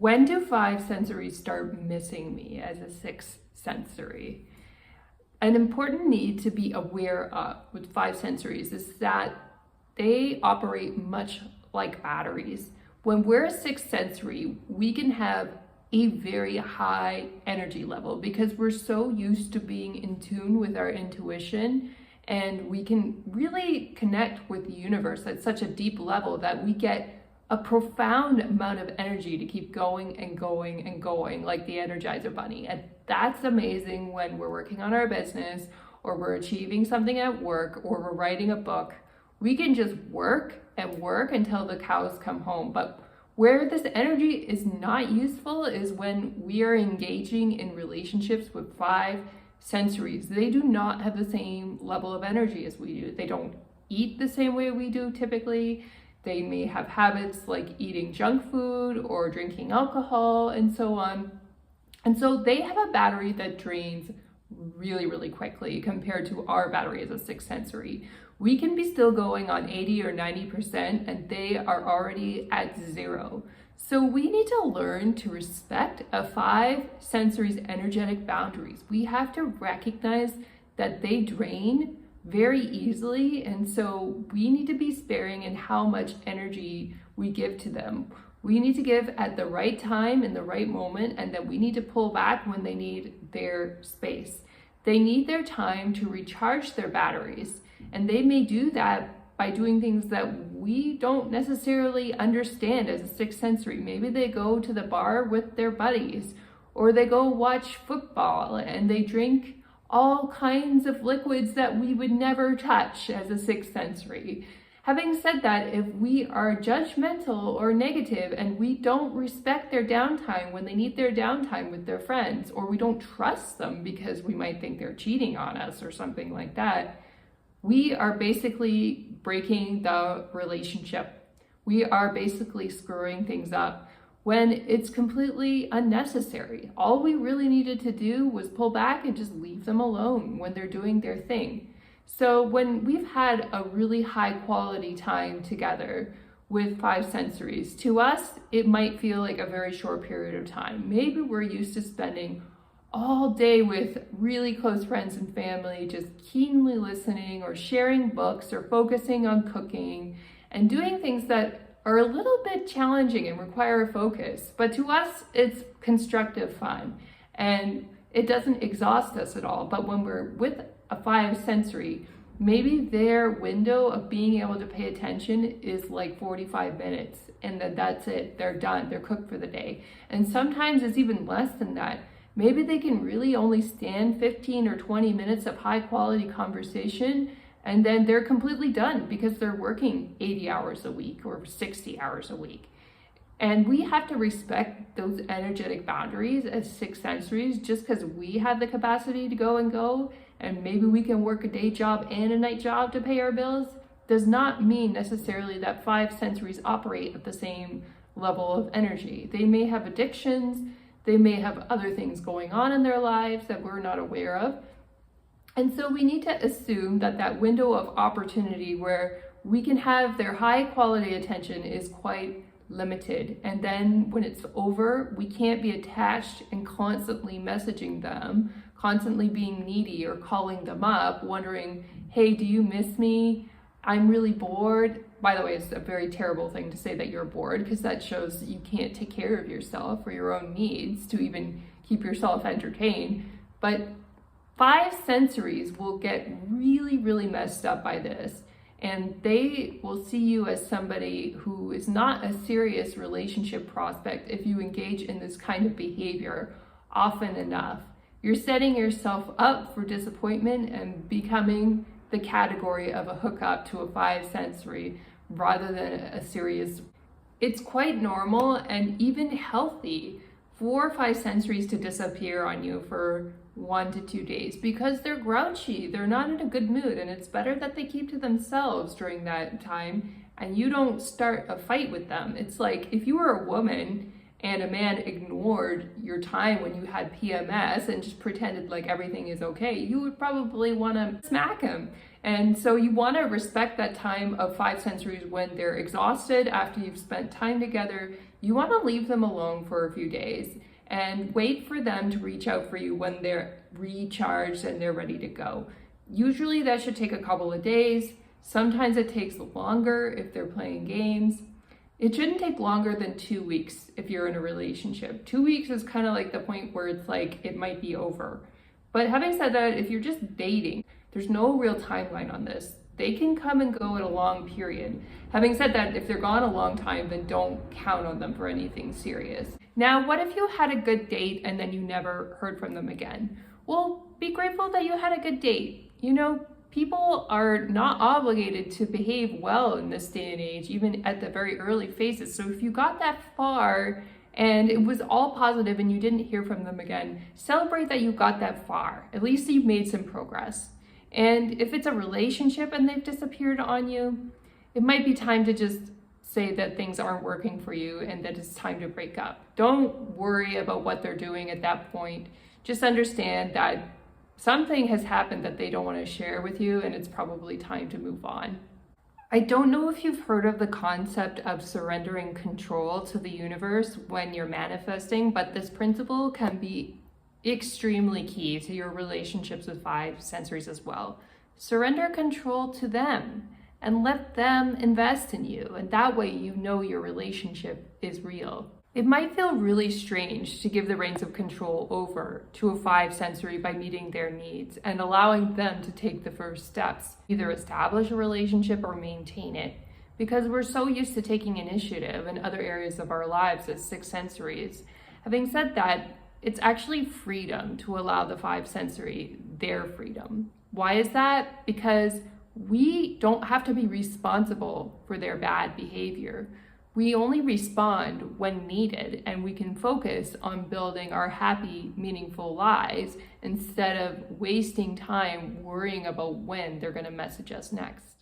When do five sensories start missing me as a sixth sensory? An important need to be aware of with five sensories is that they operate much like batteries. When we're a sixth sensory, we can have a very high energy level because we're so used to being in tune with our intuition, and we can really connect with the universe at such a deep level that we get a profound amount of energy to keep going and going and going, like the Energizer Bunny. And that's amazing when we're working on our business, or we're achieving something at work, or we're writing a book. We can just work and work until the cows come home. But where this energy is not useful is when we are engaging in relationships with five sensories. They do not have the same level of energy as we do. They don't eat the same way we do typically. They may have habits like eating junk food or drinking alcohol and so on. And so they have a battery that drains really, really quickly compared to our battery as a sixth sensory. We can be still going on 80 or 90% and they are already at zero. So we need to learn to respect a five sensories energetic boundaries. We have to recognize that they drain very easily, and so we need to be sparing in how much energy we give to them. We need to give at the right time in the right moment, and then we need to pull back when they need their space. They need their time to recharge their batteries, and they may do that by doing things that we don't necessarily understand as a sixth sensory. Maybe they go to the bar with their buddies, or they go watch football and they drink all kinds of liquids that we would never touch as a sixth sensory. Having said that, if we are judgmental or negative and we don't respect their downtime when they need their downtime with their friends, or we don't trust them because we might think they're cheating on us or something like that, we are basically breaking the relationship. We are basically screwing things up when it's completely unnecessary. All we really needed to do was pull back and just leave them alone when they're doing their thing. So when we've had a really high quality time together with five sensories, to us, it might feel like a very short period of time. Maybe we're used to spending all day with really close friends and family, just keenly listening or sharing books or focusing on cooking and doing things that are a little bit challenging and require focus, but to us it's constructive fun and it doesn't exhaust us at all. But when we're with a five sensory, maybe their window of being able to pay attention is like 45 minutes, and then that's it, they're done, they're cooked for the day. And sometimes it's even less than that. Maybe they can really only stand 15 or 20 minutes of high quality conversation, and then they're completely done because they're working 80 hours a week or 60 hours a week. And we have to respect those energetic boundaries as six sensories. Just because we have the capacity to go and maybe we can work a day job and a night job to pay our bills, does not mean necessarily that five sensories operate at the same level of energy. They may have addictions, they may have other things going on in their lives that we're not aware of. And so we need to assume that that window of opportunity where we can have their high quality attention is quite limited. And then when it's over, we can't be attached and constantly messaging them, constantly being needy or calling them up, wondering, hey, do you miss me? I'm really bored. By the way, it's a very terrible thing to say that you're bored, because that shows you can't take care of yourself or your own needs to even keep yourself entertained. But five sensories will get really, really messed up by this. And they will see you as somebody who is not a serious relationship prospect if you engage in this kind of behavior often enough. You're setting yourself up for disappointment and becoming the category of a hookup to a five sensory rather than a serious. It's quite normal and even healthy for five sensories to disappear on you for 1 to 2 days because they're grouchy, they're not in a good mood, and it's better that they keep to themselves during that time and you don't start a fight with them. It's like if you were a woman and a man ignored your time when you had PMS and just pretended like everything is okay, you would probably want to smack him. And so you want to respect that time of 5 sensories when they're exhausted after you've spent time together. You want to leave them alone for a few days and wait for them to reach out for you when they're recharged and they're ready to go. Usually that should take a couple of days. Sometimes it takes longer if they're playing games. It shouldn't take longer than 2 weeks if you're in a relationship. 2 weeks is kind of like the point where it's like it might be over. But having said that, if you're just dating, there's no real timeline on this. They can come and go in a long period. Having said that, if they're gone a long time, then don't count on them for anything serious. Now, what if you had a good date and then you never heard from them again? Well, be grateful that you had a good date. You know, people are not obligated to behave well in this day and age, even at the very early phases. So if you got that far and it was all positive and you didn't hear from them again, celebrate that you got that far. At least you've made some progress. And if it's a relationship and they've disappeared on you, it might be time to just say that things aren't working for you and that it's time to break up. Don't worry about what they're doing at that point. Just understand that something has happened that they don't want to share with you, and it's probably time to move on. I don't know if you've heard of the concept of surrendering control to the universe when you're manifesting, but this principle can be extremely key to your relationships with 5 sensories as well. Surrender control to them and let them invest in you, and that way you know your relationship is real. It might feel really strange to give the reins of control over to a 5 sensory by meeting their needs and allowing them to take the first steps, either establish a relationship or maintain it, because we're so used to taking initiative in other areas of our lives as 6 sensories. Having said that, it's actually freedom to allow the 5 sensory their freedom. Why is that? Because we don't have to be responsible for their bad behavior. We only respond when needed, and we can focus on building our happy, meaningful lives instead of wasting time worrying about when they're going to message us next.